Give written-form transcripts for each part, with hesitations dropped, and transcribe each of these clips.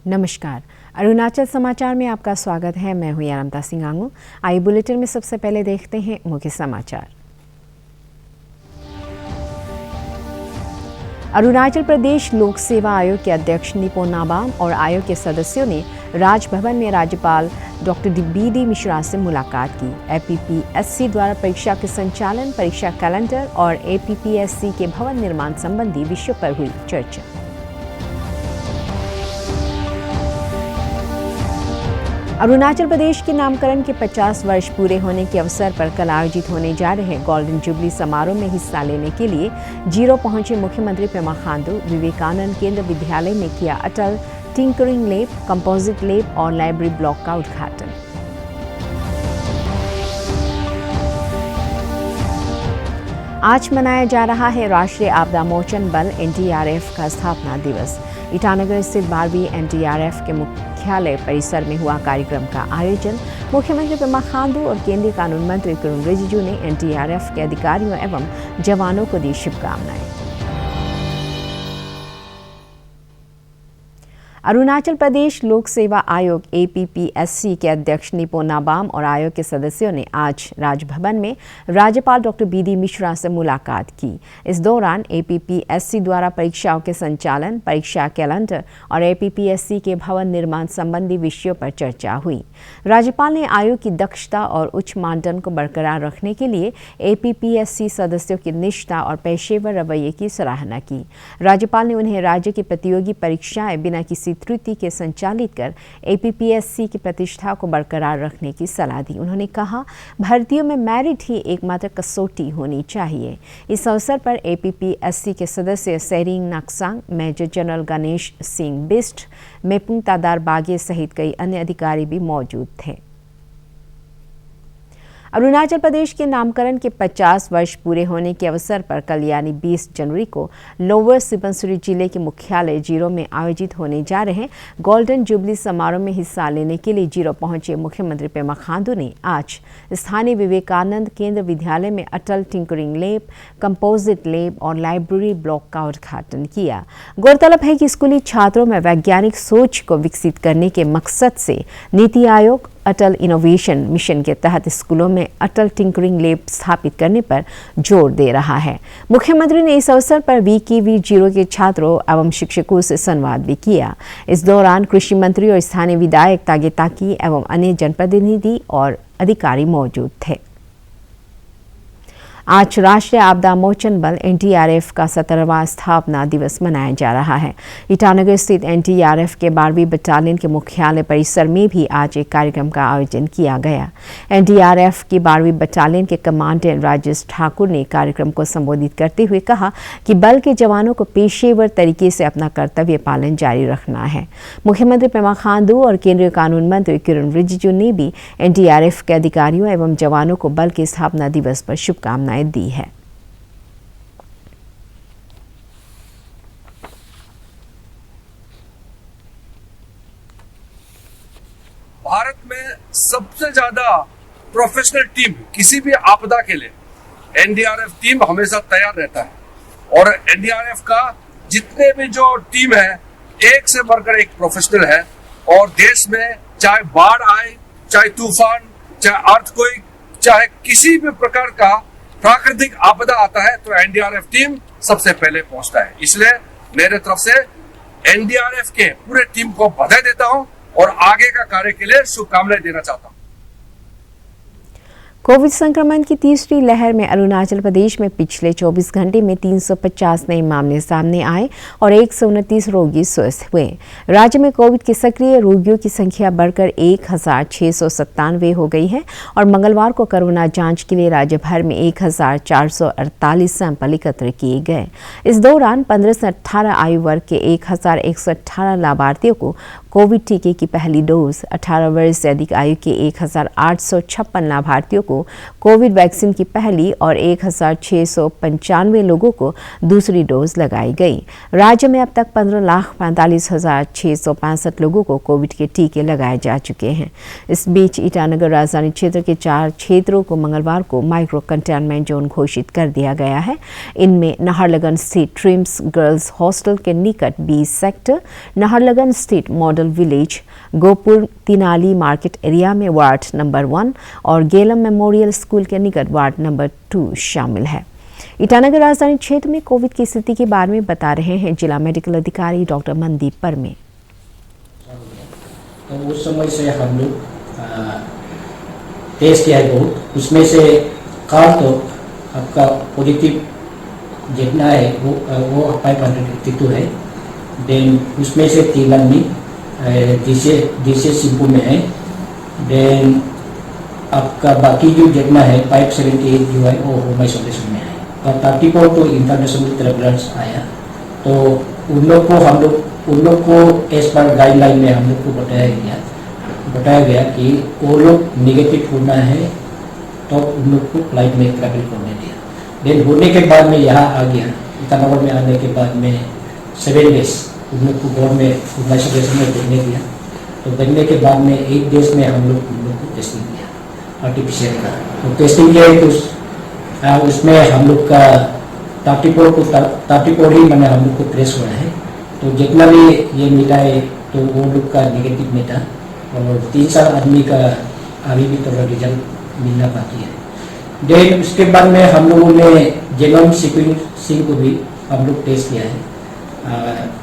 नमस्कार, अरुणाचल समाचार में आपका स्वागत है। मैं हूं यारमता सिंगांगू। आइए बुलेटिन में सबसे पहले देखते हैं मुख्य समाचार। अरुणाचल प्रदेश लोक सेवा आयोग के अध्यक्ष निपोन नाबाम और आयोग के सदस्यों ने राजभवन में राज्यपाल डॉक्टर बी.डी. मिश्रा से मुलाकात की। APPSC द्वारा परीक्षा के संचालन, परीक्षा कैलेंडर और APPSC के भवन निर्माण संबंधी विषयों पर हुई चर्चा। अरुणाचल प्रदेश के नामकरण के 50 वर्ष पूरे होने के अवसर पर कल आयोजित होने जा रहे गोल्डन जुबली समारोह में हिस्सा लेने के लिए जीरो पहुंचे मुख्यमंत्री पेमा खांडू विवेकानंद केंद्र विद्यालय में किया अटल टिंकरिंग लैब, कंपोजिट लैब और लाइब्रेरी ब्लॉक का उद्घाटन। आज मनाया जा रहा है राष्ट्रीय आपदा मोचन बल NDRF का स्थापना दिवस। ईटानगर स्थित 12वीं NDRF के मुख्यालय परिसर में हुआ कार्यक्रम का आयोजन। मुख्यमंत्री पेमा खांडू और केंद्रीय कानून मंत्री किरण रिजिजू ने NDRF के अधिकारियों एवं जवानों को दी शुभकामनाएं। अरुणाचल प्रदेश लोक सेवा आयोग APPSC के अध्यक्ष निपोन नाबाम और आयोग के सदस्यों ने आज राजभवन में राज्यपाल डॉक्टर B.D. मिश्रा से मुलाकात की। इस दौरान APPSC द्वारा परीक्षाओं के संचालन, परीक्षा कैलेंडर और APPSC के भवन निर्माण संबंधी विषयों पर चर्चा हुई। राज्यपाल ने आयोग की दक्षता और उच्च मानदंड को बरकरार रखने के लिए APPSC सदस्यों की निष्ठा और पेशेवर रवैये की सराहना की। राज्यपाल ने उन्हें राज्य की प्रतियोगी परीक्षाएं बिना किसी त्रुटि के संचालित कर APPSC की प्रतिष्ठा को बरकरार रखने की सलाह दी। उन्होंने कहा, भर्तियों में मेरिट ही एकमात्र कसौटी होनी चाहिए। इस अवसर पर APPSC के सदस्य सेरिंग नाक्सांग, मेजर जनरल गणेश सिंह बिस्ट, मेपुंग तादार बागे सहित कई अन्य अधिकारी भी मौजूद थे। अरुणाचल प्रदेश के नामकरण के 50 वर्ष पूरे होने के अवसर पर कल यानी 20 जनवरी को लोअर सुबनसिरी जिले के मुख्यालय जीरो में आयोजित होने जा रहे गोल्डन जुबली समारोह में हिस्सा लेने के लिए जीरो पहुंचे मुख्यमंत्री पेमा खांडू ने आज स्थानीय विवेकानंद केंद्र विद्यालय में अटल टिंकरिंग लैब, कंपोजिट लैब और लाइब्रेरी ब्लॉक का उद्घाटन किया। गौरतलब है कि स्कूली छात्रों में वैज्ञानिक सोच को विकसित करने के मकसद से नीति आयोग अटल इनोवेशन मिशन के तहत स्कूलों में अटल टिंकरिंग लैब स्थापित करने पर जोर दे रहा है। मुख्यमंत्री ने इस अवसर पर VKV जीरो के छात्रों एवं शिक्षकों से संवाद भी किया। इस दौरान कृषि मंत्री और स्थानीय विधायक तागे ताकी एवं अन्य जनप्रतिनिधि और अधिकारी मौजूद थे। आज राष्ट्रीय आपदा मोचन बल NDRF का 17वां स्थापना दिवस मनाया जा रहा है। ईटानगर स्थित NDRF के 12वीं बटालियन के मुख्यालय परिसर में भी आज एक कार्यक्रम का आयोजन किया गया। NDRF की 12वीं बटालियन के कमांडेंट राजेश ठाकुर ने कार्यक्रम को संबोधित करते हुए कहा कि बल के जवानों को पेशेवर तरीके से अपना कर्तव्य पालन जारी रखना है। मुख्यमंत्री पेमा खांडू और केंद्रीय कानून मंत्री किरण रिजिजू ने भी NDRF के अधिकारियों एवं जवानों को बल के स्थापना दिवस पर शुभकामनाएं दी है। भारत में सबसे ज्यादा प्रोफेशनल टीम किसी भी आपदा के लिए NDRF टीम हमेशा तैयार रहता है और NDRF का जितने भी जो टीम है एक से बढ़कर एक प्रोफेशनल है और देश में चाहे बाढ़ आए, चाहे तूफान, चाहे अर्थक्वेक, चाहे किसी भी प्रकार का प्राकृतिक आपदा आता है तो NDRF टीम सबसे पहले पहुंचता है। इसलिए मेरे तरफ से NDRF के पूरे टीम को बधाई देता हूं और आगे का कार्य के लिए शुभकामनाएं देना चाहता हूं। कोविड संक्रमण की तीसरी लहर में अरुणाचल प्रदेश में पिछले 24 घंटे में 350 नए मामले सामने आए और 129 रोगी स्वस्थ हुए। राज्य में कोविड के सक्रिय रोगियों की संख्या बढ़कर 1697 हो गई है और मंगलवार को कोरोना जांच के लिए राज्य भर में 1448 सैंपल एकत्र किए गए। इस दौरान 15 से 18 आयु वर्ग के 1118 लाभार्थियों को कोविड टीके की पहली डोज, 18 वर्ष से अधिक आयु के 1856 लाभार्थियों को कोविड वैक्सीन की पहली और 1695 लोगों को दूसरी डोज लगाई गई। राज्य में अब तक 15,45,665 लोगों को कोविड के टीके लगाए जा चुके हैं। इस बीच ईटानगर राजधानी क्षेत्र के 4 क्षेत्रों को मंगलवार को माइक्रो कंटेनमेंट जोन घोषित कर दिया गया है। इनमें नाहरलगन स्थित ट्रिम्स गर्ल्स हॉस्टल के निकट 20 सेक्टर, नाहरलगन स्थित model tribal village Gopur Tinali market area में वार्ड नंबर 1 और गेलम मेमोरियल स्कूल के निकट वार्ड नंबर 2 शामिल है। ईटानगर राजधानी क्षेत्र में कोविड की स्थिति के बारे में बता रहे हैं जिला मेडिकल अधिकारी डॉक्टर मनदीप परमे। तो उस समय से हम लोग टेस्ट किया है बहुत, उसमें से काल तो आपका पॉजिटिव जितना है वो 582 है। देन उसमें से 3 आदमी जिसे सिंपू में है। देन आपका बाकी जो जितना है 578 जो है वो होम आइसोलेशन में है और 34 तो इंटरनेशनल ट्रेवलर्स आया। तो उन लोग को एज पर गाइडलाइन में हम लोग को बताया गया कि वो लोग निगेटिव होना है तो उन लोग को फ्लाइट में ट्रैवल करने दिया। देन होने के बाद में यहाँ आ गया, ईटानगर में आने के बाद में 7 डेज उन लोग को घर में आइसोलेशन में देखने दिया। तो देखने के बाद में 1 डेज में हम लोग को टेस्टिंग किया आर्टिफिशियल का। तो टेस्टिंग किया तो उसमें हम लोग का 34 ही मैंने हम लोग को ट्रेस हुआ है। तो जितना भी ये मिला है तो वो लोग का नेगेटिव मिला और 3-4 आदमी का अभी भी थोड़ा रिजल्ट मिलना बाकी है। देन उसके बाद में हम लोगों ने जेनोम सीक्वेंसिंग को भी हम लोग टेस्ट किया है,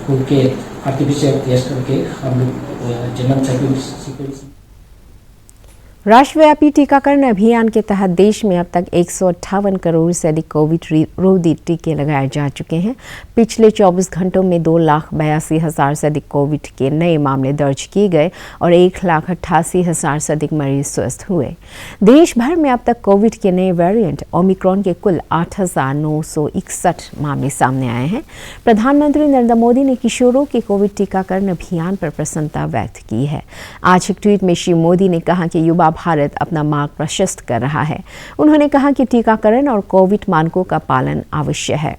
उनके आर्टिफिशियल टेस्ट करके हम लोग जेनोम सीक्वेंसिंग। राष्ट्रव्यापी टीकाकरण अभियान के तहत देश में अब तक 158 करोड़ से अधिक कोविड रोधी टीके लगाए जा चुके हैं। पिछले 24 घंटों में 2,82,000 से अधिक कोविड के नए मामले दर्ज किए गए और 1,88,000 से अधिक मरीज स्वस्थ हुए। देश भर में अब तक कोविड के नए वेरिएंट ओमिक्रॉन के कुल 8,961 मामले सामने आए हैं। प्रधानमंत्री नरेंद्र मोदी ने किशोरों के कोविड टीकाकरण अभियान पर प्रसन्नता व्यक्त की है। आज एक ट्वीट में श्री मोदी ने कहा कि युवा भारत अपना मार्ग प्रशस्त कर रहा है। उन्होंने कहा कि टीकाकरण और कोविड मानकों का पालन आवश्यक है।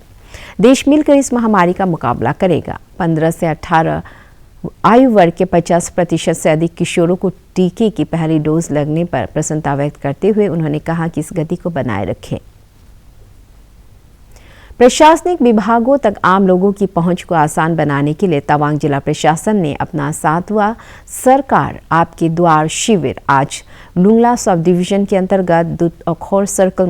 देश मिलकर इस महामारी का मुकाबला करेगा। 15 से 18 आयु वर्ग के 50% से अधिक किशोरों को टीके की पहली डोज लगने पर प्रसन्नता व्यक्त करते हुए उन्होंने कहा कि इस गति को बनाए रखें। प्रशासनिक विभागों तक आम लोगों की पहुंच को आसान बनाने के लिए तवांग जिला प्रशासन ने अपना 7वां सरकार आपके द्वार शिविर आज लुंगला सब डिवीजन के अंतर्गत दुतोखर सर्कल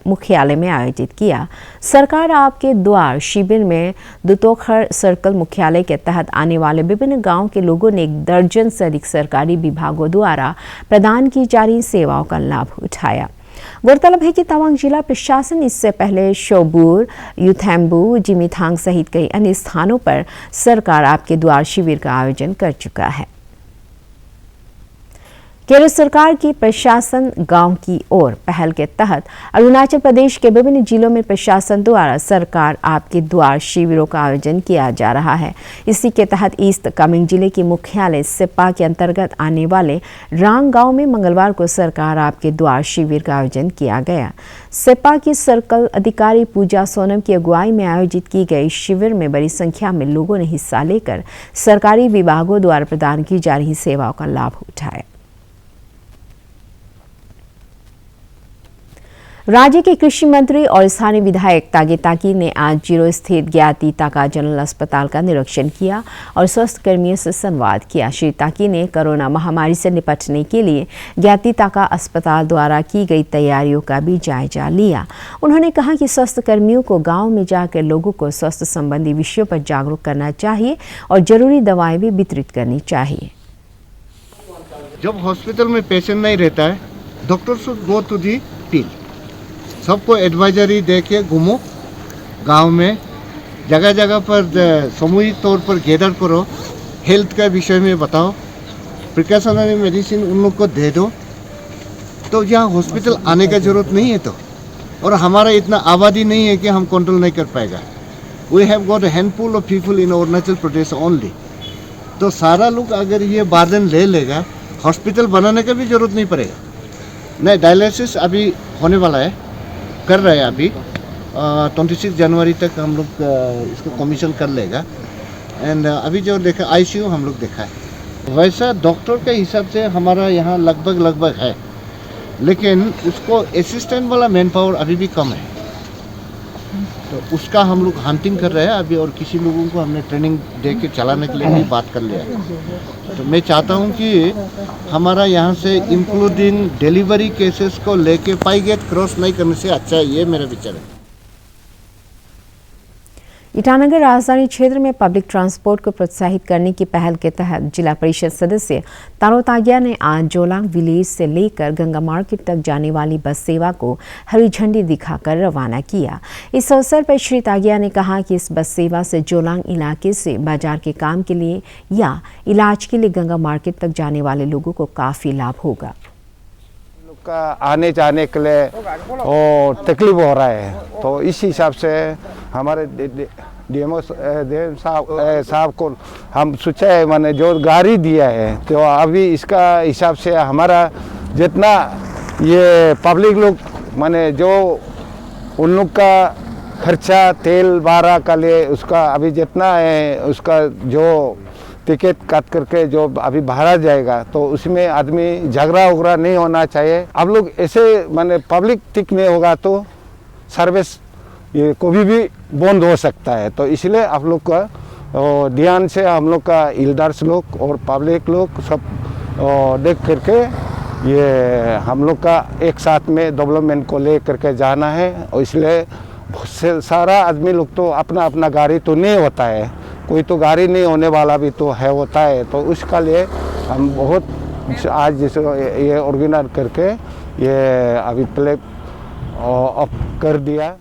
मुख्यालय में आयोजित किया। सरकार आपके द्वार शिविर में दुतोखर सर्कल मुख्यालय के तहत आने वाले विभिन्न गांव के लोगों ने 1 दर्जन से अधिक सरकारी विभागों द्वारा प्रदान की जा रही सेवाओं का लाभ उठाया। गौरतलब है कि तवांग जिला प्रशासन इससे पहले शोबूर, यूथैम्बू, जिमीथांग सहित कई अन्य स्थानों पर सरकार आपके द्वार शिविर का आयोजन कर चुका है। केरल सरकार की प्रशासन गांव की ओर पहल के तहत अरुणाचल प्रदेश के विभिन्न जिलों में प्रशासन द्वारा सरकार आपके द्वार शिविरों का आयोजन किया जा रहा है। इसी के तहत ईस्ट कामेंग जिले के मुख्यालय सिप्पा के अंतर्गत आने वाले रांग गांव में मंगलवार को सरकार आपके द्वार शिविर का आयोजन किया गया। सिप्पा की सर्कल अधिकारी पूजा सोनम की अगुवाई में आयोजित की गई शिविर में बड़ी संख्या में लोगों ने हिस्सा लेकर सरकारी विभागों द्वारा प्रदान की जा रही सेवाओं का लाभ उठाया। राज्य के कृषि मंत्री और स्थानीय विधायक तागे ताकी ने आज जीरो स्थित ज्ञाति ताका जनरल अस्पताल का निरीक्षण किया और स्वास्थ्य कर्मियों से संवाद किया। श्री ताकी ने कोरोना महामारी से निपटने के लिए ज्ञाति ताका अस्पताल द्वारा की गई तैयारियों का भी जायजा लिया। उन्होंने कहा कि स्वास्थ्य कर्मियों को गांव में जाकर लोगों को स्वास्थ्य संबंधी विषयों पर जागरूक करना चाहिए और जरूरी दवाएं भी वितरित करनी चाहिए। जब हॉस्पिटल में पेशेंट नहीं रहता है, doctor should go to the field. सबको एडवाइजरी दे के घूमो, गांव में जगह जगह पर सामूहिक तौर पर गैदर करो, हेल्थ का विषय में बताओ, प्रिकॉशनरी मेडिसिन उन लोग को दे दो। तो यहाँ हॉस्पिटल आने का जरूरत नहीं है। तो और हमारा इतना आबादी नहीं है कि हम कंट्रोल नहीं कर पाएगा। We have got a handful of people in Arunachal Pradesh only. तो सारा लोग अगर ये बर्डन ले लेगा, हॉस्पिटल बनाने का भी जरूरत नहीं पड़ेगा। नहीं, डायलिसिस अभी होने वाला है, कर रहे हैं अभी 26 जनवरी तक हम लोग इसको कमीशन कर लेगा। एंड अभी जो देखा आईसीयू हम लोग देखा है, वैसा डॉक्टर के हिसाब से हमारा यहाँ लगभग है, लेकिन उसको असिस्टेंट वाला मैन पावर अभी भी कम है। तो उसका हम लोग हंटिंग कर रहे हैं अभी, और किसी लोगों को हमने ट्रेनिंग दे के चलाने के लिए भी बात कर लिया है। तो मैं चाहता हूं कि हमारा यहाँ से इंक्लूडिंग डिलीवरी केसेस को लेके पाई गेट क्रॉस नहीं करने से अच्छा है, ये मेरा विचार है। ईटानगर राजधानी क्षेत्र में पब्लिक ट्रांसपोर्ट को प्रोत्साहित करने की पहल के तहत जिला परिषद सदस्य तारो तागिया ने आज जोलांग विलेज से लेकर गंगा मार्केट तक जाने वाली बस सेवा को हरी झंडी दिखाकर रवाना किया। इस अवसर पर श्री तागिया ने कहा कि इस बस सेवा से जोलांग इलाके से बाजार के काम के लिए या इलाज के लिए गंगा मार्केट तक जाने वाले लोगों को काफी लाभ होगा। का आने जाने के लिए तकलीफ हो रहा है, तो इस हिसाब से हमारे डीएमओ साहब को हम सोचा है, मैंने जो गाड़ी दिया है तो अभी इसका हिसाब से हमारा जितना ये पब्लिक लोग माने जो उन लोग का खर्चा तेल बारह का लिए उसका अभी जितना है उसका जो टिकट काट करके जो अभी भाड़ा जाएगा तो उसमें आदमी झगड़ा उगड़ा नहीं होना चाहिए। अब लोग ऐसे माने पब्लिक ठीक नहीं होगा तो सर्विस ये कभी भी बंद हो सकता है। तो इसलिए आप लोग का ध्यान से हम लोग का इल्डर्स लोग और पब्लिक लोग सब देख करके ये हम लोग का एक साथ में डेवलपमेंट को ले करके जाना है। और इसलिए सारा आदमी लोग तो अपना अपना गाड़ी तो नहीं होता है, कोई तो गाड़ी नहीं होने वाला भी तो है होता है। तो उसका लिए हम बहुत आज जैसे ये ऑर्गेनाइज करके ये अभी प्ले ऑफ कर दिया।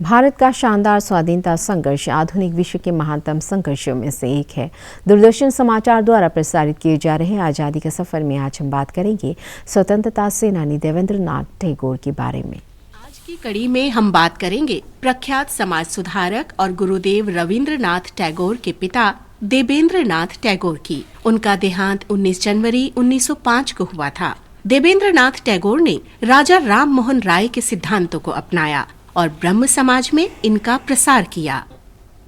भारत का शानदार स्वाधीनता संघर्ष आधुनिक विश्व के महानतम संघर्षों में से एक है। दूरदर्शन समाचार द्वारा प्रसारित किए जा रहे आज़ादी के सफर में आज हम बात करेंगे स्वतंत्रता सेनानी देवेंद्र नाथ टैगोर के बारे में। आज की कड़ी में हम बात करेंगे प्रख्यात समाज सुधारक और गुरुदेव रविंद्रनाथ टैगोर के पिता देवेंद्र नाथ टैगोर की। उनका देहांत 19 जनवरी 1905 को हुआ था। देवेंद्र नाथ टैगोर ने राजा राम मोहन राय के सिद्धांतों को अपनाया और ब्रह्म समाज में इनका प्रसार किया।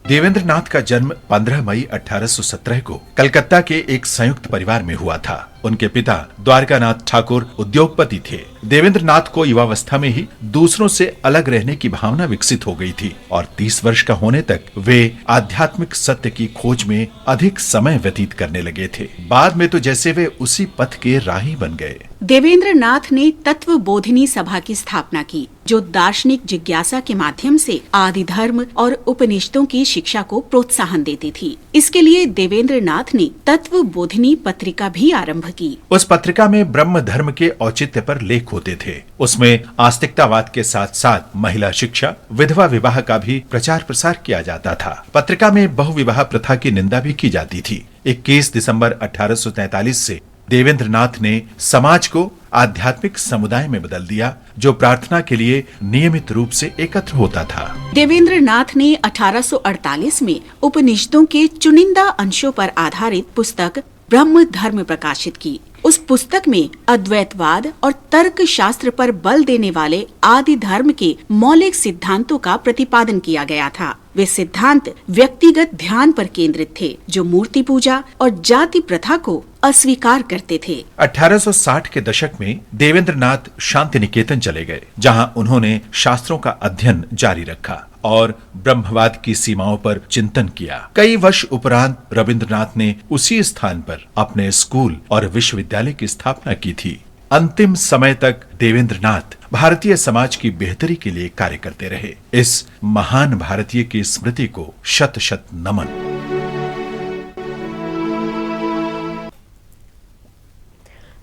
देवेंद्र नाथ का जन्म 15 मई 1817 को कलकत्ता के एक संयुक्त परिवार में हुआ था। उनके पिता द्वारकानाथ ठाकुर उद्योगपति थे। देवेंद्र नाथ को युवावस्था में ही दूसरों से अलग रहने की भावना विकसित हो गई थी और 30 वर्ष का होने तक वे आध्यात्मिक सत्य की खोज में अधिक समय व्यतीत करने लगे थे। बाद में तो जैसे वे उसी पथ के राही बन गए। देवेंद्र नाथ ने तत्व बोधिनी सभा की स्थापना की, जो दार्शनिक जिज्ञासा के माध्यम से आदि धर्म और उपनिषदों की शिक्षा को प्रोत्साहन देती थी। इसके लिए देवेंद्र नाथ ने तत्व बोधिनी पत्रिका भी आरंभ की। उस पत्रिका में ब्रह्म धर्म के औचित्य पर लेख होते थे। उसमें आस्तिकतावाद के साथ साथ महिला शिक्षा, विधवा विवाह का भी प्रचार प्रसार किया जाता था। पत्रिका में बहुविवाह प्रथा की निंदा भी की जाती थी। 21 दिसंबर 1843 से देवेंद्र नाथ ने समाज को आध्यात्मिक समुदाय में बदल दिया, जो प्रार्थना के लिए नियमित रूप से एकत्र होता था। देवेंद्र नाथ ने 1848 में उपनिषदों के चुनिंदा अंशों पर आधारित पुस्तक ब्रह्म धर्म प्रकाशित की। उस पुस्तक में अद्वैतवाद और तर्क शास्त्र पर बल देने वाले आदि धर्म के मौलिक सिद्धांतों का प्रतिपादन किया गया था। वे सिद्धांत व्यक्तिगत ध्यान पर केंद्रित थे, जो मूर्ति पूजा और जाति प्रथा को अस्वीकार करते थे। 1860 के दशक में देवेंद्र नाथ शांति निकेतन चले गए, जहां उन्होंने शास्त्रों का अध्ययन जारी रखा और ब्रह्मवाद की सीमाओं पर चिंतन किया। कई वर्ष उपरांत रविंद्रनाथ ने उसी स्थान पर अपने स्कूल और विश्वविद्यालय की स्थापना की थी। अंतिम समय तक देवेंद्र नाथ भारतीय समाज की बेहतरी के लिए कार्य करते रहे। इस महान भारतीय की स्मृति को शत शत नमन।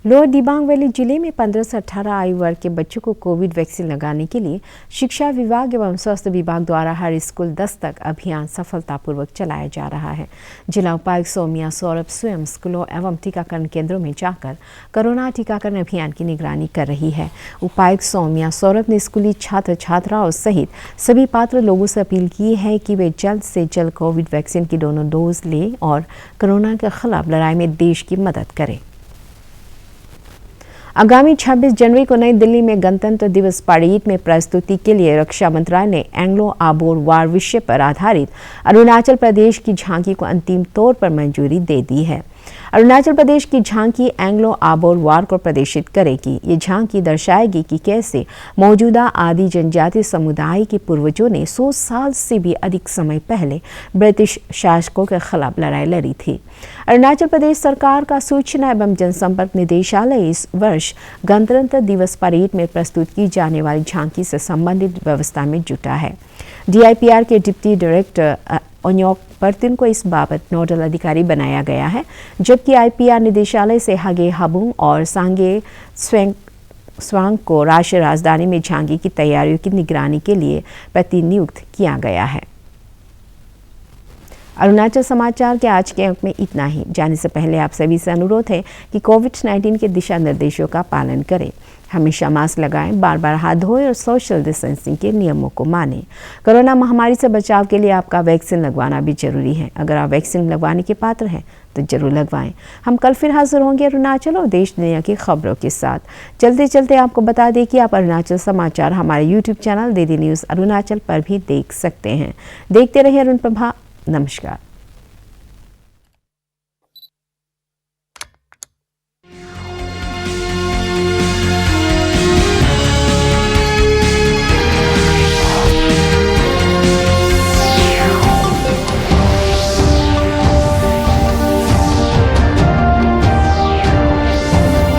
लोअर दिबांग वैली जिले में 15 से 18 आयु वर्ग के बच्चों को कोविड वैक्सीन लगाने के लिए शिक्षा विभाग एवं स्वास्थ्य विभाग द्वारा हर स्कूल दस्तक अभियान सफलतापूर्वक चलाया जा रहा है। जिला उपायुक्त सौम्या सौरभ स्वयं स्कूलों एवं टीकाकरण केंद्रों में जाकर कोरोना टीकाकरण अभियान की निगरानी कर रही है। उपायुक्त सौम्या सौरभ ने स्कूली छात्र छात्राओं सहित सभी पात्र लोगों से अपील की है कि वे जल्द से जल्द कोविड वैक्सीन की दोनों डोज लें और कोरोना के खिलाफ लड़ाई में देश की मदद करें। आगामी 26 जनवरी को नई दिल्ली में गणतंत्र दिवस परेड में प्रस्तुति के लिए रक्षा मंत्रालय ने एंग्लो आबोर वार विषय पर आधारित अरुणाचल प्रदेश की झांकी को अंतिम तौर पर मंजूरी दे दी है। अरुणाचल प्रदेश की झांकी एंग्लो आबोर वार को प्रदर्शित करेगी। ये झांकी दर्शाएगी कि कैसे मौजूदा आदि जनजाति समुदाय के पूर्वजों ने 100 साल से भी अधिक समय पहले ब्रिटिश शासकों के खिलाफ लड़ाई लड़ी थी। अरुणाचल प्रदेश सरकार का सूचना एवं जनसंपर्क निदेशालय इस वर्ष गणतंत्र दिवस परेड में प्रस्तुत की जाने वाली झांकी से संबंधित व्यवस्था में जुटा है। DIPR के डिप्टी डायरेक्टर ओन्योक पर्तिन को इस बाबत नोडल अधिकारी बनाया गया है, जबकि IPR निदेशालय से हगे हबुंग और सांगे स्वांग को राष्ट्रीय राजधानी में झांकी की तैयारियों की निगरानी के लिए प्रतिनियुक्त किया गया है। अरुणाचल समाचार के आज के अंक में इतना ही। जाने से पहले आप सभी से अनुरोध है कि कोविड-19 के दिशा निर्देशों का पालन करें, हमेशा मास्क लगाएं, बार बार हाथ धोएं और सोशल डिस्टेंसिंग के नियमों को मानें। कोरोना महामारी से बचाव के लिए आपका वैक्सीन लगवाना भी जरूरी है। अगर आप वैक्सीन लगवाने के पात्र हैं तो जरूर लगवाएं। हम कल फिर हाजिर होंगे अरुणाचल और देश दुनिया की खबरों के साथ। चलते चलते आपको बता दें कि आप अरुणाचल समाचार हमारे YouTube channel DD news Arunachal पर भी देख सकते हैं। देखते रहिए अरुण प्रभा। नमस्कार।